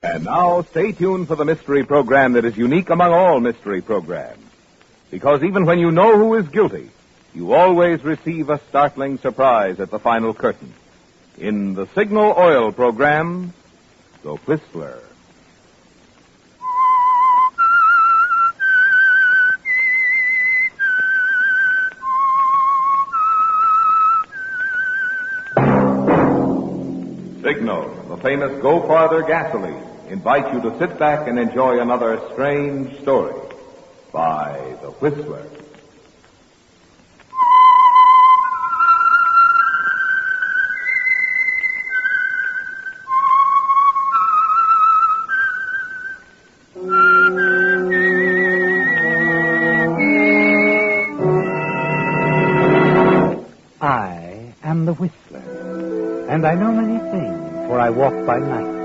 And now, stay tuned for the mystery program that is unique among all mystery programs. Because even when you know who is guilty, you always receive a startling surprise at the final curtain. In the Signal Oil program, The Whistler. Signal, the famous Go Farther gasoline, invites you to sit back and enjoy another strange story by The Whistler. I am the Whistler, and I know many things, for I walk by night.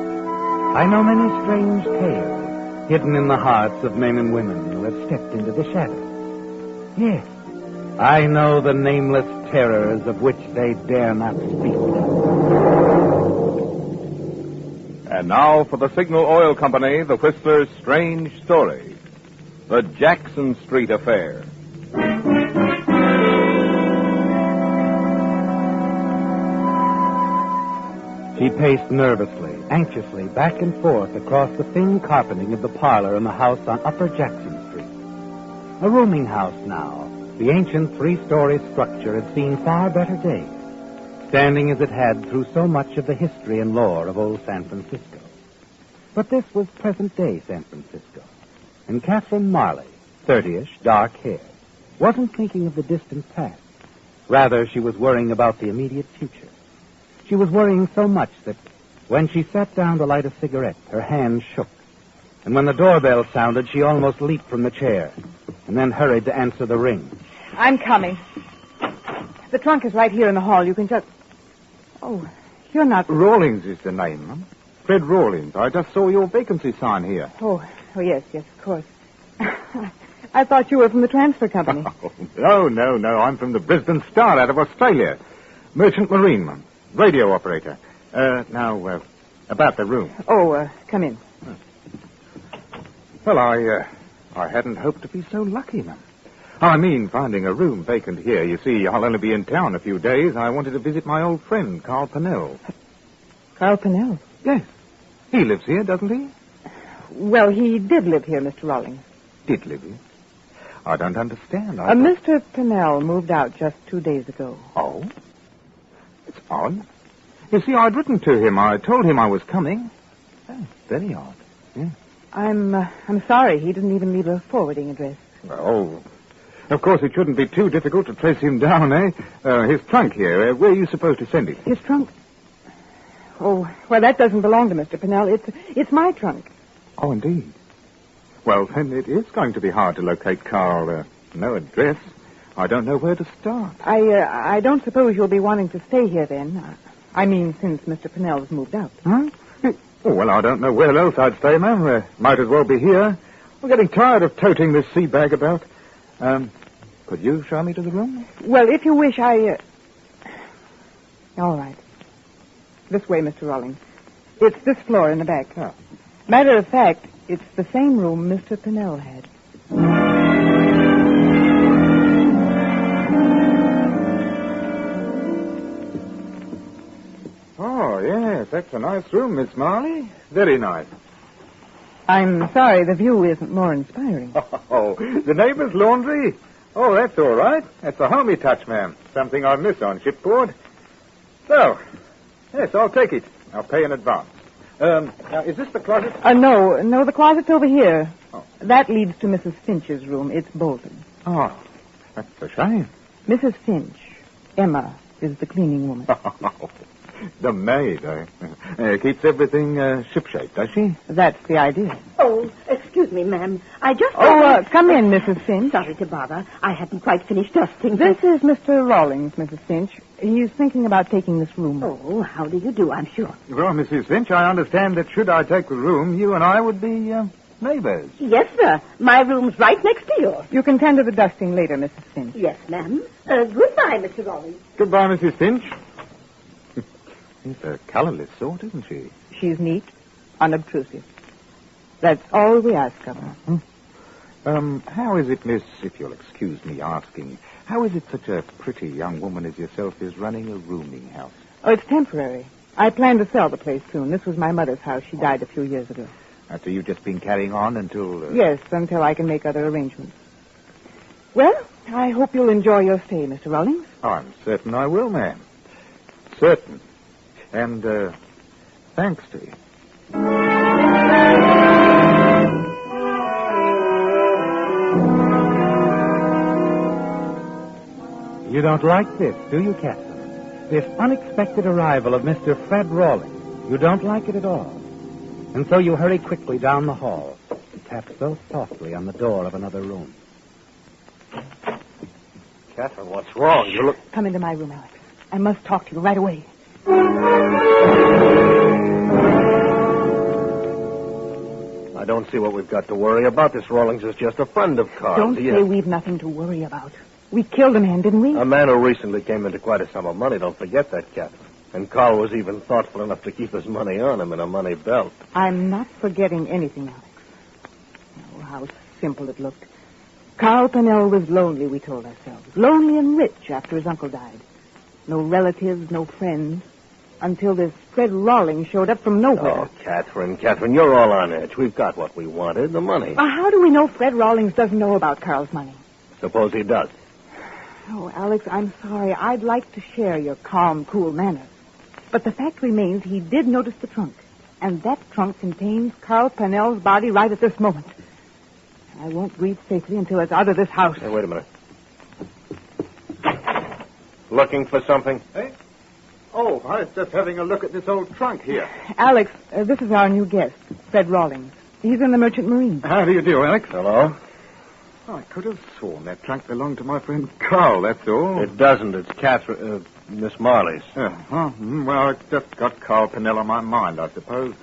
I know many strange tales hidden in the hearts of men and women who have stepped into the shadows. Yes, I know the nameless terrors of which they dare not speak. And now for the Signal Oil Company, The Whistler's strange story, The Jackson Street Affair. She paced nervously, anxiously, back and forth across the thin carpeting of the parlor in the house on Upper Jackson Street. A rooming house now, the ancient three-story structure had seen far better days, standing as it had through so much of the history and lore of old San Francisco. But this was present-day San Francisco, and Catherine Marley, 30-ish, dark hair, wasn't thinking of the distant past. Rather, she was worrying about the immediate future. She was worrying so much that when she sat down to light a cigarette, her hands shook. And when the doorbell sounded, she almost leaped from the chair and then hurried to answer the ring. I'm coming. The trunk is right here in the hall. You can just... Oh, you're not... Rawlings is the name, ma'am. Fred Rawlings. I just saw your vacancy sign here. Oh, yes, of course. I thought you were from the transfer company. Oh, no. I'm from the Brisbane Star out of Australia. Merchant Marine, ma'am. Radio operator. Now, about the room. Oh, come in. Well, I hadn't hoped to be so lucky, ma'am. I mean, finding a room vacant here. You see, I'll only be in town a few days. I wanted to visit my old friend, Carl Pennell. Carl Pennell? Yes. He lives here, doesn't he? Well, he did live here, Mr. Rawlings. Did live here? I don't understand. Mr. Pennell moved out just 2 days ago. Oh? It's odd. You see, I'd written to him. I told him I was coming. Oh, very odd. Yeah. I'm sorry. He didn't even leave a forwarding address. Oh, of course it shouldn't be too difficult to trace him down, eh? His trunk here. Where are you supposed to send it? His trunk? Oh, well, that doesn't belong to Mr. Pennell. It's my trunk. Oh, indeed. Well, then it is going to be hard to locate Carl. No address. I don't know where to start. I don't suppose you'll be wanting to stay here then. I mean, since Mr. Pennell's moved out. Huh? Oh, well, I don't know where else I'd stay, ma'am. Might as well be here. I'm getting tired of toting this sea bag about. Could you show me to the room? Well, if you wish, All right. This way, Mr. Rawlings. It's this floor in the back. Oh. Matter of fact, it's the same room Mr. Pennell had. Oh, yes, that's a nice room, Miss Marley. Very nice. I'm sorry the view isn't more inspiring. Oh, the neighbor's laundry? Oh, that's all right. That's a homey touch, ma'am. Something I miss on shipboard. So, yes, I'll take it. I'll pay in advance. Now, is this the closet? No, the closet's over here. Oh. That leads to Mrs. Finch's room. It's bolted. Oh, that's a shame. Mrs. Finch, Emma, is the cleaning woman. The maid, keeps everything shipshape, does she? That's the idea. Oh, excuse me, ma'am. I just... come in, Mrs. Finch. Sorry to bother. I hadn't quite finished dusting. This is Mr. Rawlings, Mrs. Finch. He's thinking about taking this room. Oh, how do you do, I'm sure. Well, Mrs. Finch, I understand that should I take the room, you and I would be neighbors. Yes, sir. My room's right next to yours. You can tend to the dusting later, Mrs. Finch. Yes, ma'am. Goodbye, Mr. Rawlings. Goodbye, Mrs. Finch. She's a colorless sort, isn't she? She's neat, unobtrusive. That's all we ask of her. How is it, miss, if you'll excuse me asking, how is it such a pretty young woman as yourself is running a rooming house? Oh, it's temporary. I plan to sell the place soon. This was my mother's house. She died a few years ago. So you've just been carrying on until... Yes, until I can make other arrangements. Well, I hope you'll enjoy your stay, Mr. Rawlings. Oh, I'm certain I will, ma'am. Certain. And, thanks to you. You don't like this, do you, Captain? This unexpected arrival of Mr. Fred Rawlings. You don't like it at all. And so you hurry quickly down the hall and tap so softly on the door of another room. Catherine, what's wrong? You look... Come into my room, Alex. I must talk to you right away. I don't see what we've got to worry about. This Rawlings is just a friend of Carl's. Don't say we've nothing to worry about. We killed a man, didn't we? A man who recently came into quite a sum of money. Don't forget that, Catherine. And Carl was even thoughtful enough to keep his money on him in a money belt. I'm not forgetting anything, Alex. Oh, how simple it looked. Carl Pennell was lonely, we told ourselves. Lonely and rich after his uncle died. No relatives, no friends. Until this Fred Rawlings showed up from nowhere. Oh, Catherine, you're all on edge. We've got what we wanted, the money. How do we know Fred Rawlings doesn't know about Carl's money? Suppose he does. Oh, Alex, I'm sorry. I'd like to share your calm, cool manners. But the fact remains he did notice the trunk. And that trunk contains Carl Pennell's body right at this moment. I won't breathe safely until it's out of this house. Hey, wait a minute. Looking for something? Hey? Oh, I was just having a look at this old trunk here. Alex, this is our new guest, Fred Rawlings. He's in the Merchant Marine. How do you do, Alex? Hello? Oh, I could have sworn that trunk belonged to my friend Carl, that's all. It doesn't. It's Catherine, Miss Marley's. Well, it's just got Carl Pennell on my mind, I suppose.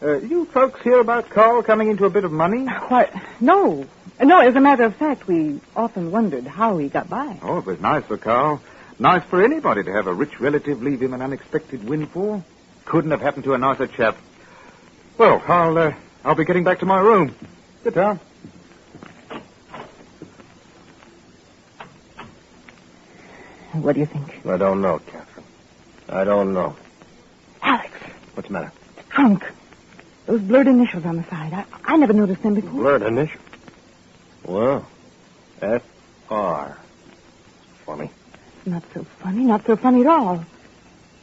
You folks hear about Carl coming into a bit of money? What? No. No, as a matter of fact, we often wondered how he got by. Oh, it was nice for Carl. Nice for anybody to have a rich relative leave him an unexpected windfall. Couldn't have happened to a nicer chap. Well, I'll be getting back to my room. Sit down. What do you think? I don't know, Catherine. I don't know. Alex. What's the matter? The trunk. Those blurred initials on the side. I never noticed them before. Blurred initials? Well, F.R. Funny. Not so funny. Not so funny at all.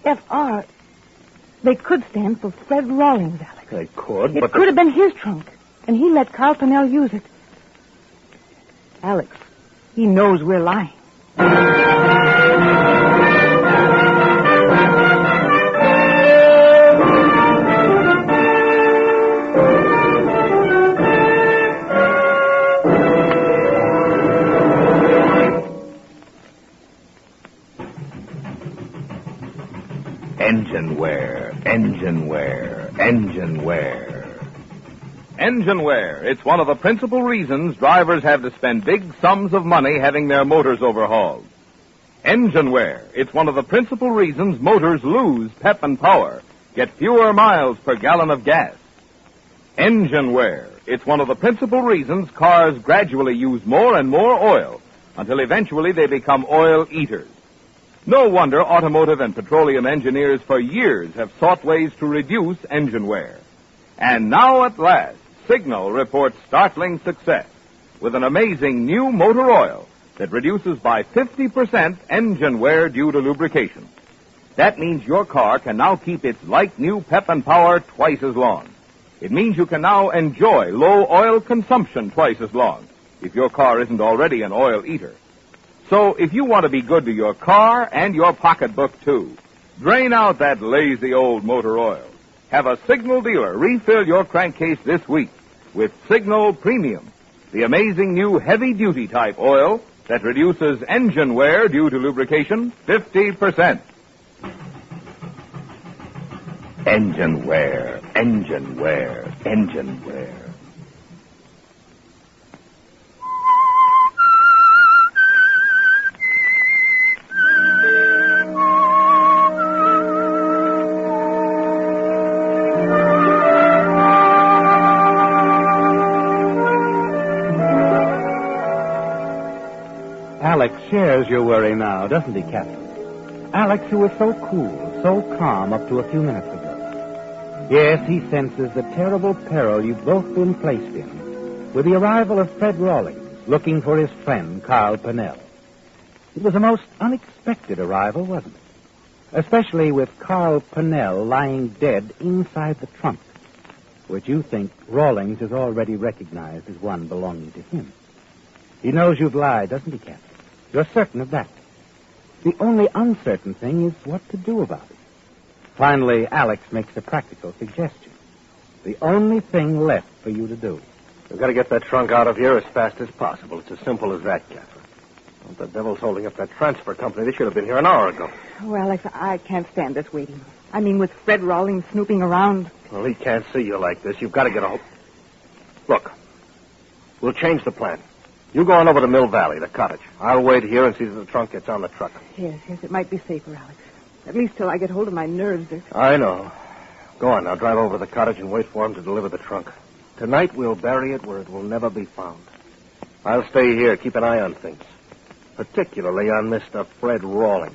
F.R. They could stand for Fred Rawlings, Alex. They could, It but... could have been his trunk. And he let Carl Pennell use it. Alex, he knows we're lying. Engineware. It's one of the principal reasons drivers have to spend big sums of money having their motors overhauled. Engineware. It's one of the principal reasons motors lose pep and power, get fewer miles per gallon of gas. Engineware. It's one of the principal reasons cars gradually use more and more oil until eventually they become oil eaters. No wonder automotive and petroleum engineers for years have sought ways to reduce engine wear. And now at last, Signal reports startling success with an amazing new motor oil that reduces by 50% engine wear due to lubrication. That means your car can now keep its light new pep and power twice as long. It means you can now enjoy low oil consumption twice as long if your car isn't already an oil eater. So if you want to be good to your car and your pocketbook, too, drain out that lazy old motor oil. Have a Signal dealer refill your crankcase this week with Signal Premium, the amazing new heavy-duty type oil that reduces engine wear due to lubrication 50%. Engine wear, engine wear, engine wear. Alex shares your worry now, doesn't he, Captain? Alex, who was so cool, so calm up to a few minutes ago. Yes, he senses the terrible peril you've both been placed in with the arrival of Fred Rawlings, looking for his friend, Carl Pennell. It was a most unexpected arrival, wasn't it? Especially with Carl Pennell lying dead inside the trunk, which you think Rawlings has already recognized as one belonging to him. He knows you've lied, doesn't he, Captain? You're certain of that. The only uncertain thing is what to do about it. Finally, Alex makes a practical suggestion. The only thing left for you to do. We've got to get that trunk out of here as fast as possible. It's as simple as that, Catherine. The devil's holding up that transfer company. They should have been here an hour ago. Oh, Alex, I can't stand this waiting. I mean, with Fred Rawlings snooping around. Well, he can't see you like this. You've got to get a hold. Look, we'll change the plan. You go on over to Mill Valley, the cottage. I'll wait here and see that the trunk gets on the truck. Yes, it might be safer, Alex. At least till I get hold of my nerves. I know. Go on, now drive over to the cottage and wait for him to deliver the trunk. Tonight we'll bury it where it will never be found. I'll stay here, keep an eye on things. Particularly on Mr. Fred Rawlings.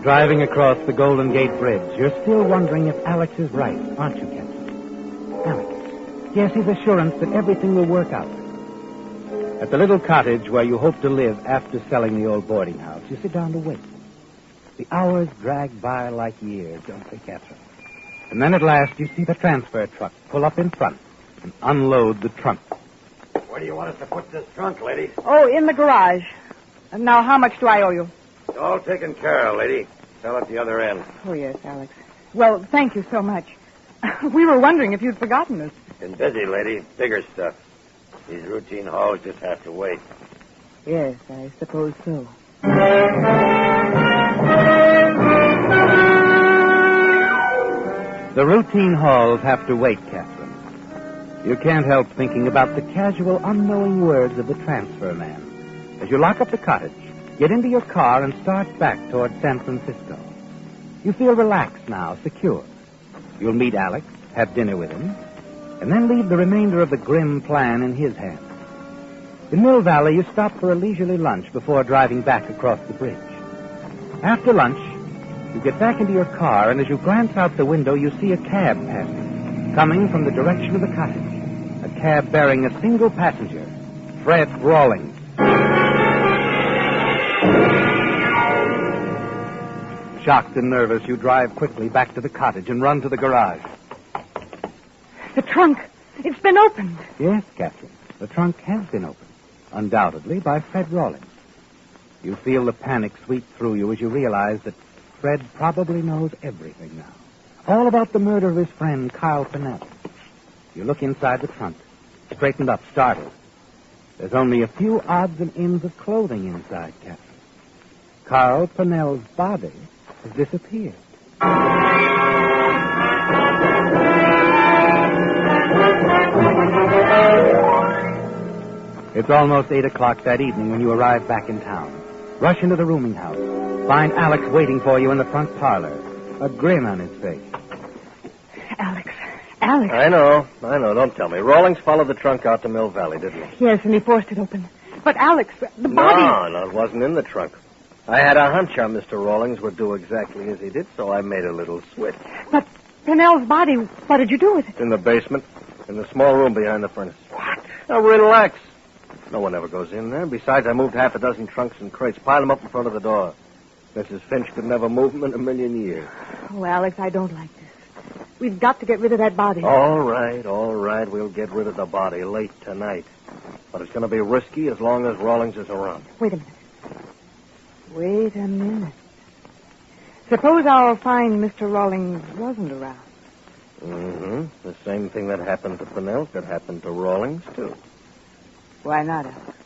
Driving across the Golden Gate Bridge, you're still wondering if Alex is right, aren't you, Captain? Alex. Yes, his assurance that everything will work out. At the little cottage where you hope to live after selling the old boarding house, you sit down to wait. The hours drag by like years, don't they, Catherine? And then at last you see the transfer truck pull up in front and unload the trunk. Where do you want us to put this trunk, lady? Oh, in the garage. And now, how much do I owe you? It's all taken care of, lady. Sell at the other end. Oh, yes, Alex. Well, thank you so much. We were wondering if you'd forgotten us. Been busy, lady. Bigger stuff. These routine hauls just have to wait. Yes, I suppose so. The routine hauls have to wait, Catherine. You can't help thinking about the casual, unknowing words of the transfer man as you lock up the cottage, get into your car, and start back toward San Francisco. You feel relaxed now, secure. You'll meet Alex, have dinner with him, and then leave the remainder of the grim plan in his hands. In Mill Valley, you stop for a leisurely lunch before driving back across the bridge. After lunch, you get back into your car, and as you glance out the window, you see a cab passing, coming from the direction of the cottage. A cab bearing a single passenger, Fred Rawlings. Shocked and nervous, you drive quickly back to the cottage and run to the garage. The trunk. It's been opened. Yes, Catherine. The trunk has been opened. Undoubtedly by Fred Rawlings. You feel the panic sweep through you as you realize that Fred probably knows everything now. All about the murder of his friend, Carl Pennell. You look inside the trunk, straightened up, startled. There's only a few odds and ends of clothing inside, Catherine. Carl Pennell's body has disappeared. It's almost 8 o'clock that evening when you arrive back in town. Rush into the rooming house. Find Alex waiting for you in the front parlor, a grin on his face. Alex. I know. Don't tell me. Rawlings followed the trunk out to Mill Valley, didn't he? Yes, and he forced it open. But Alex, the body... No, it wasn't in the trunk. I had a hunch on Mr. Rawlings would do exactly as he did, so I made a little switch. But Pennell's body, what did you do with it? It's in the basement, in the small room behind the furnace. What? Now, relax. No one ever goes in there. Besides, I moved half a dozen trunks and crates, piled them up in front of the door. Mrs. Finch could never move them in a million years. Oh, Alex, I don't like this. We've got to get rid of that body. All right. We'll get rid of the body late tonight. But it's going to be risky as long as Rawlings is around. Wait a minute. Suppose I'll find Mr. Rawlings wasn't around. Mm-hmm. The same thing that happened to Pennell could happen to Rawlings, too. Why not, Alex?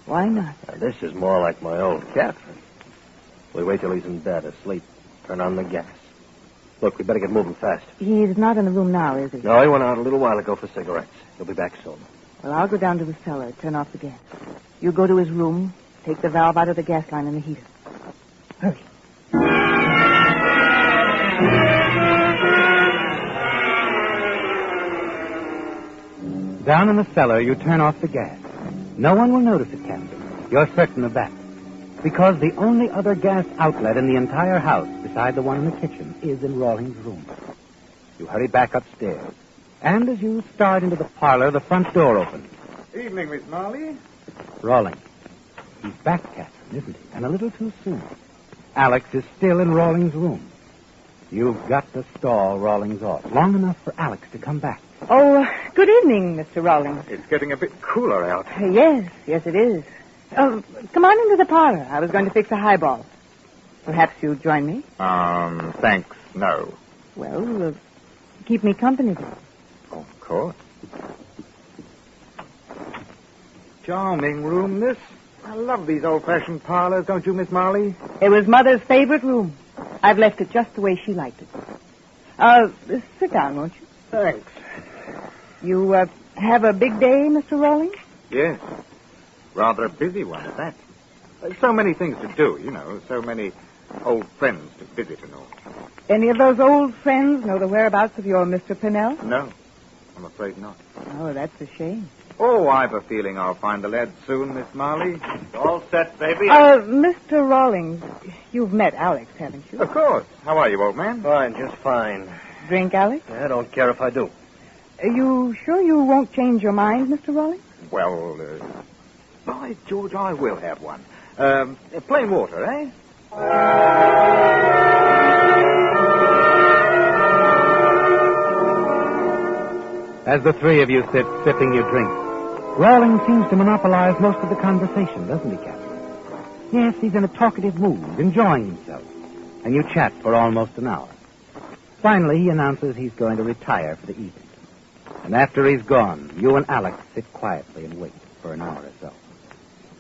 Why not? Now, this is more like my old Catherine. We wait till he's in bed, asleep. Turn on the gas. Look, we better get moving fast. He's not in the room now, is he? No, he went out a little while ago for cigarettes. He'll be back soon. Well, I'll go down to the cellar, turn off the gas. You go to his room, take the valve out of the gas line in the heater. Hurry. Down in the cellar, you turn off the gas. No one will notice it, Captain. You're certain of that. Because the only other gas outlet in the entire house, beside the one in the kitchen, is in Rawlings' room. You hurry back upstairs. And as you start into the parlor, the front door opens. Evening, Miss Marley. Rawlings. He's back, Captain, isn't he? And a little too soon. Alex is still in Rawlings' room. You've got to stall Rawlings off long enough for Alex to come back. Oh, good evening, Mr. Rawlings. It's getting a bit cooler out. Yes, it is. Come on into the parlor. I was going to fix a highball. Perhaps you'll join me? Thanks, no. Well, keep me company, then. Of course. Charming room, this. I love these old-fashioned parlors, don't you, Miss Marley? It was Mother's favorite room. I've left it just the way she liked it. Sit down, won't you? Thanks. You, have a big day, Mr. Rawlings? Yes. Rather a busy one at that. So many things to do, you know. So many old friends to visit and all. Any of those old friends know the whereabouts of your Mr. Pinnell? No, I'm afraid not. Oh, that's a shame. Oh, I've a feeling I'll find the lad soon, Miss Marley. All set, baby? Mr. Rawlings, you've met Alex, haven't you? Of course. How are you, old man? Fine, just fine. Drink, Alex? I don't care if I do. Are you sure you won't change your mind, Mr. Rawlings? Well, by George, I will have one. Plain water, eh? As the three of you sit sipping your drinks, Rawlings seems to monopolize most of the conversation, doesn't he, Captain? Yes, he's in a talkative mood, enjoying himself. And you chat for almost an hour. Finally, he announces he's going to retire for the evening. And after he's gone, you and Alex sit quietly and wait for an hour or so.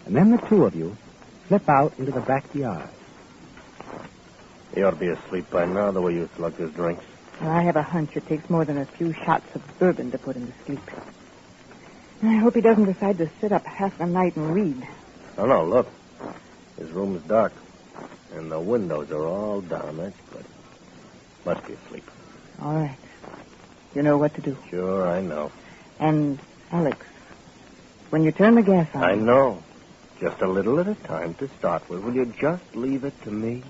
And then the two of you slip out into the backyard. He ought to be asleep by now, the way you slug his drinks. Well, I have a hunch it takes more than a few shots of bourbon to put him to sleep. I hope he doesn't decide to sit up half the night and read. Oh, no, look. His room is dark. And the windows are all down. That's good. Must be asleep. All right. You know what to do. Sure, I know. And, Alex, when you turn the gas on... I know. Just a little at a time to start with. Will you just leave it to me?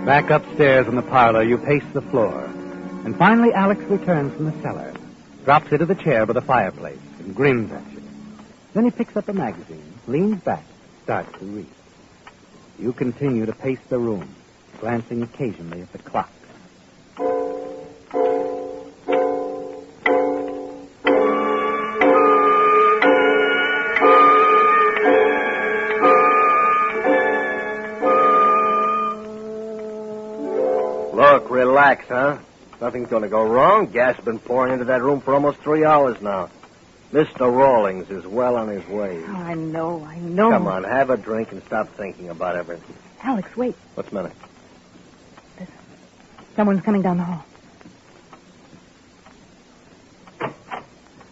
Back upstairs in the parlor, you pace the floor. And finally, Alex returns from the cellar, drops into the chair by the fireplace, and grins at you. Then he picks up a magazine, leans back, starts to read. You continue to pace the room, glancing occasionally at the clock. Look, relax, huh? Nothing's going to go wrong. Gas has been pouring into that room for almost 3 hours now. Mr. Rawlings is well on his way. Oh, I know. Come on, have a drink and stop thinking about everything. Alex, wait. What's the matter? Listen. Someone's coming down the hall.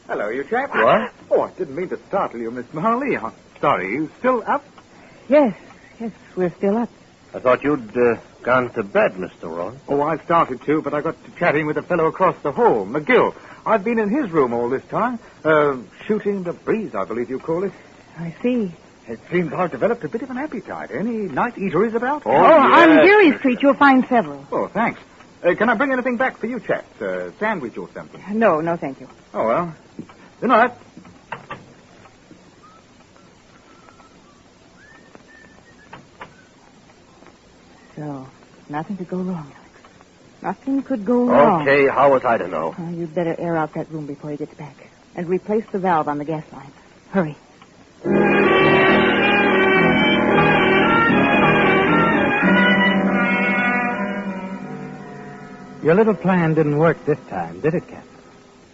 Hello, you chap. What? Oh, I didn't mean to startle you, Miss Marley. I'm sorry. You still up? Yes, we're still up. I thought you'd gone to bed, Mr. Rawlings. Oh, I started to, but I got to chatting with a fellow across the hall, McGill. I've been in his room all this time. Shooting the breeze, I believe you call it. I see. It seems I've developed a bit of an appetite. Any night eateries about? On Gary's Street, you'll find several. Oh, thanks. Can I bring anything back for you chaps? A sandwich or something? No, thank you. Oh, well. Good night. So, nothing could go wrong, Alex. Nothing could go wrong. Okay, how was I to know? Oh, you'd better air out that room before he gets back. And replace the valve on the gas line. Hurry. Your little plan didn't work this time, did it, Captain?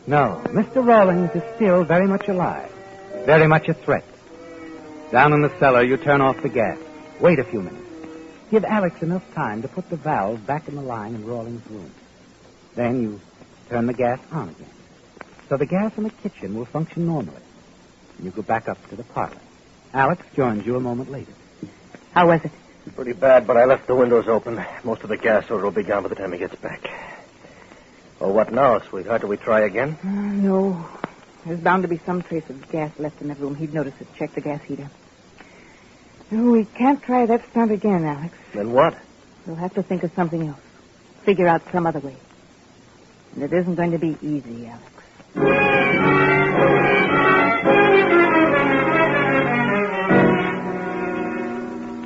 No, Mr. Rawlings is still very much alive. Very much a threat. Down in the cellar, you turn off the gas. Wait a few minutes. Give Alex enough time to put the valve back in the line in Rawlings' room. Then you turn the gas on again. So the gas in the kitchen will function normally. And you go back up to the parlor. Alex joins you a moment later. How was it? It's pretty bad, but I left the windows open. Most of the gas odor will be gone by the time he gets back. Well, what now, sweetheart? Do we try again? No. There's bound to be some trace of gas left in that room. He'd notice it. Check the gas heater. No, we can't try that stunt again, Alex. Then what? We'll have to think of something else. Figure out some other way. And it isn't going to be easy, Alex.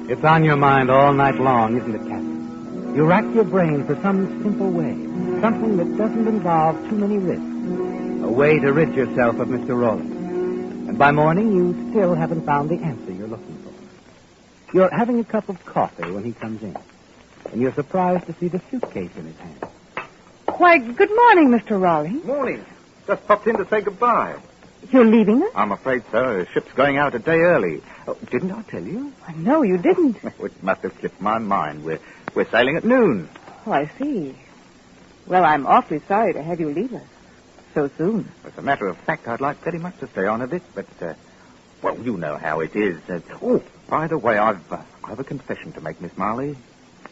It's on your mind all night long, isn't it, Captain? You rack your brain for some simple way, something that doesn't involve too many risks, a way to rid yourself of Mr. Rawlings. And by morning, you still haven't found the answer you're looking for. You're having a cup of coffee when he comes in, and you're surprised to see the suitcase in his hand. Why, good morning, Mr. Rawlings. Morning. Just popped in to say goodbye. You're leaving us? I'm afraid so. The ship's going out a day early. Oh, didn't I tell you? No, you didn't. It must have slipped my mind. We're sailing at noon. Oh, I see. Well, I'm awfully sorry to have you leave us so soon. As a matter of fact, I'd like very much to stay on a bit, but, well, you know how it is. Oh, by the way, I've a confession to make, Miss Marley.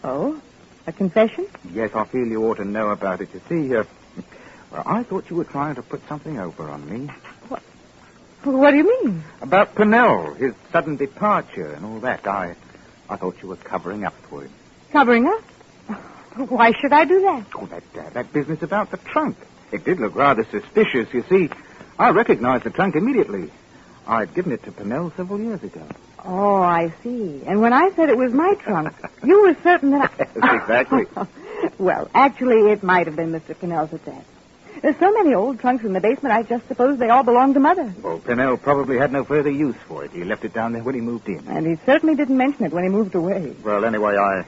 Oh? A confession? Yes, I feel you ought to know about it. You see, well, I thought you were trying to put something over on me. What do you mean? About Pennell, his sudden departure and all that. I thought you were covering up for him. Covering up? Why should I do that? Oh, that business about the trunk. It did look rather suspicious. You see, I recognized the trunk immediately. I'd given it to Pennell several years ago. Oh, I see. And when I said it was my trunk, you were certain that I... Yes, exactly. Well, actually, it might have been Mr. Pennell's at that. There's so many old trunks in the basement, I just suppose they all belong to Mother. Well, Pennell probably had no further use for it. He left it down there when he moved in. And he certainly didn't mention it when he moved away. Well, anyway, I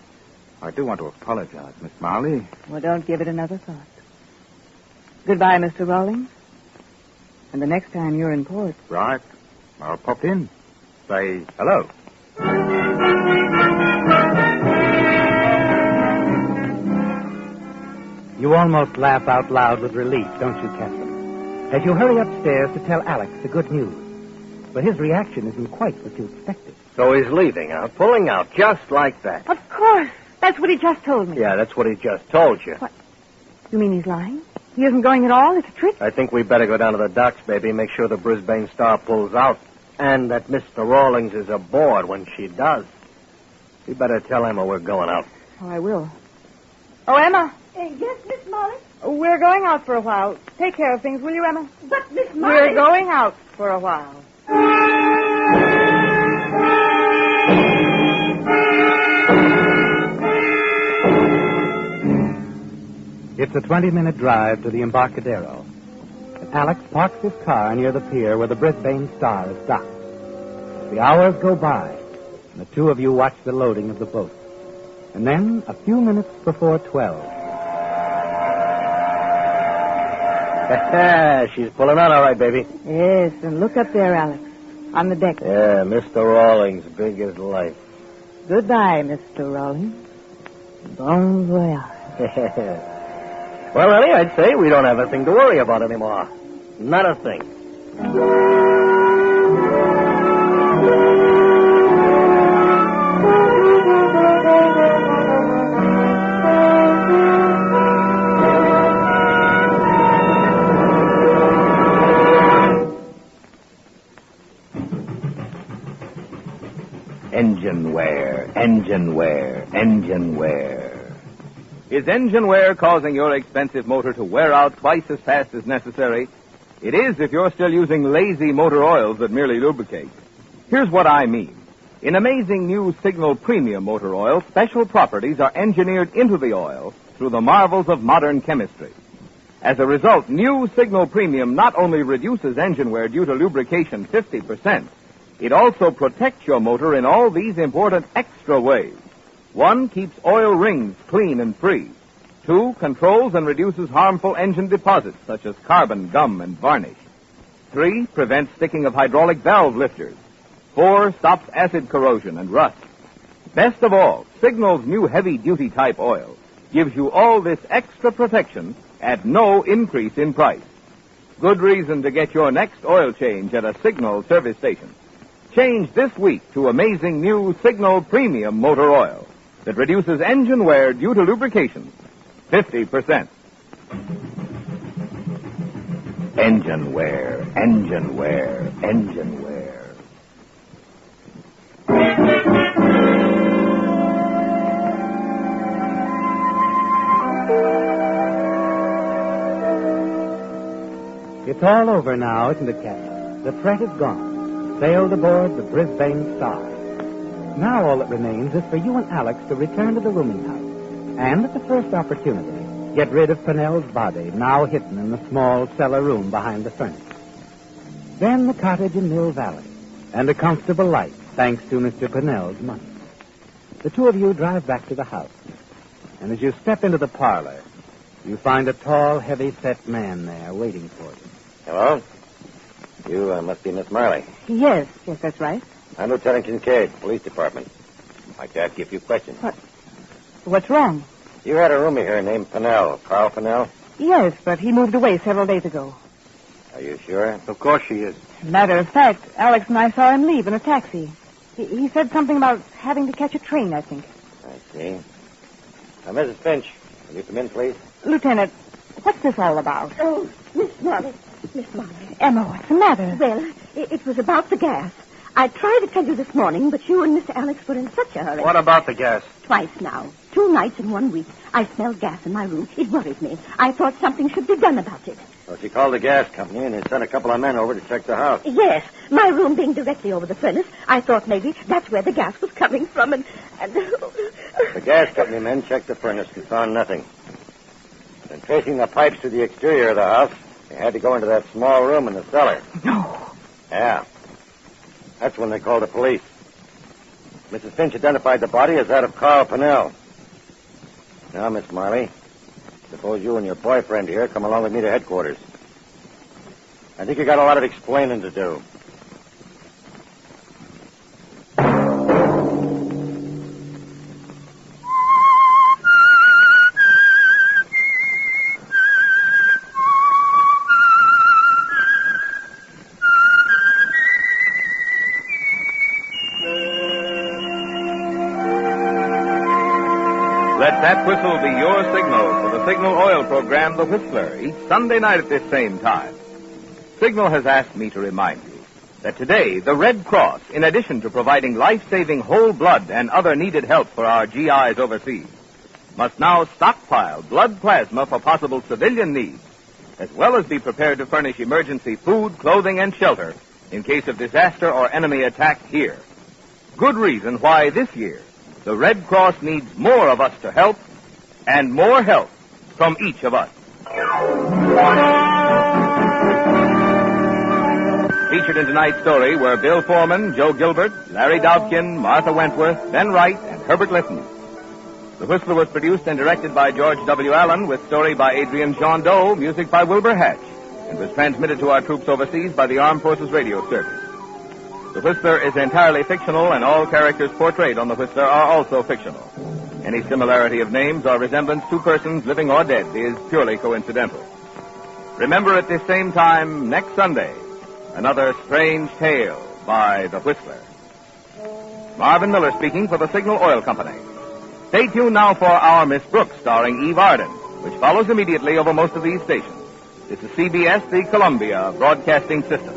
do want to apologize, Miss Marley. Well, don't give it another thought. Goodbye, Mr. Rawlings. And the next time you're in port... Right. I'll pop in. Say hello. You almost laugh out loud with relief, don't you, Captain? As you hurry upstairs to tell Alex the good news. But his reaction isn't quite what you expected. So he's leaving out, pulling out, just like that. Of course. That's what he just told me. Yeah, that's what he just told you. What? You mean he's lying? He isn't going at all? It's a trick? I think we better go down to the docks, baby, make sure the Brisbane Star pulls out. And that Mr. Rawlings is aboard when she does. You better tell Emma we're going out. Oh, I will. Oh, Emma. Yes, Miss Molly? We're going out for a while. Take care of things, will you, Emma? But, Miss Molly... We're going out for a while. It's a 20-minute drive to the Embarcadero. And Alex parks his car near the pier where the Brisbane Star is docked. The hours go by, and the two of you watch the loading of the boat. And then, a few minutes before 12... She's pulling out all right, baby. Yes, and look up there, Alex, on the deck. Yeah, Mr. Rawlings, big as life. Goodbye, Mr. Rawlings. Bon voyage. Well, honey, I'd say we don't have a thing to worry about anymore. Not a thing. Engine wear, engine wear, engine wear. Is engine wear causing your expensive motor to wear out twice as fast as necessary? It is if you're still using lazy motor oils that merely lubricate. Here's what I mean. In amazing new Signal Premium motor oil, special properties are engineered into the oil through the marvels of modern chemistry. As a result, new Signal Premium not only reduces engine wear due to lubrication 50%, it also protects your motor in all these important extra ways. 1, keeps oil rings clean and free. 2, controls and reduces harmful engine deposits such as carbon, gum, and varnish. 3, prevents sticking of hydraulic valve lifters. 4, stops acid corrosion and rust. Best of all, Signal's new heavy-duty type oil gives you all this extra protection at no increase in price. Good reason to get your next oil change at a Signal service station. Change this week to amazing new Signal Premium Motor Oil that reduces engine wear due to lubrication 50%. Engine wear, engine wear, engine wear. It's all over now, isn't it, Captain? The threat is gone. Sailed aboard the Brisbane Star. Now all that remains is for you and Alex to return to the rooming house. And at the first opportunity, get rid of Pennell's body, now hidden in the small cellar room behind the furnace. Then the cottage in Mill Valley, and a comfortable life, thanks to Mr. Pennell's money. The two of you drive back to the house. And as you step into the parlor, you find a tall, heavy-set man there waiting for you. Hello? You must be Miss Marley. Yes, that's right. I'm Lieutenant Kincaid, Police Department. I'd like to ask you a few questions. What's wrong? You had a roomie here named Pennell, Carl Pennell? Yes, but he moved away several days ago. Are you sure? Of course she is. Matter of fact, Alex and I saw him leave in a taxi. He said something about having to catch a train, I think. I see. Now, Mrs. Finch, will you come in, please? Lieutenant, what's this all about? Oh, Miss Molly. Miss Molly. Emma, what's the matter? Well, it was about the gas. I tried to tell you this morning, but you and Mr. Alex were in such a hurry. What about the gas? Twice now. 2 nights in 1 week. I smelled gas in my room. It worried me. I thought something should be done about it. Well, she called the gas company and they sent a couple of men over to check the house. Yes, my room being directly over the furnace, I thought maybe that's where the gas was coming from, and... The gas company men checked the furnace and found nothing. And tracing the pipes to the exterior of the house, they had to go into that small room in the cellar. No. Yeah. That's when they called the police. Mrs. Finch identified the body as that of Carl Pennell. Now, Miss Marley, suppose you and your boyfriend here come along with me to headquarters. I think you got a lot of explaining to do. Let that whistle be your signal for the Signal Oil program, The Whistler, each Sunday night at this same time. Signal has asked me to remind you that today the Red Cross, in addition to providing life-saving whole blood and other needed help for our GIs overseas, must now stockpile blood plasma for possible civilian needs, as well as be prepared to furnish emergency food, clothing, and shelter in case of disaster or enemy attack here. Good reason why this year the Red Cross needs more of us to help, and more help from each of us. Featured in tonight's story were Bill Forman, Joe Gilbert, Larry Dobkin, Martha Wentworth, Ben Wright, and Herbert Litton. The Whistler was produced and directed by George W. Allen, with story by Adrian John Doe, music by Wilbur Hatch, and was transmitted to our troops overseas by the Armed Forces Radio Service. The Whistler is entirely fictional, and all characters portrayed on The Whistler are also fictional. Any similarity of names or resemblance to persons, living or dead, is purely coincidental. Remember at this same time next Sunday, another strange tale by The Whistler. Marvin Miller speaking for the Signal Oil Company. Stay tuned now for Our Miss Brooks, starring Eve Arden, which follows immediately over most of these stations. This is CBS, the Columbia Broadcasting System.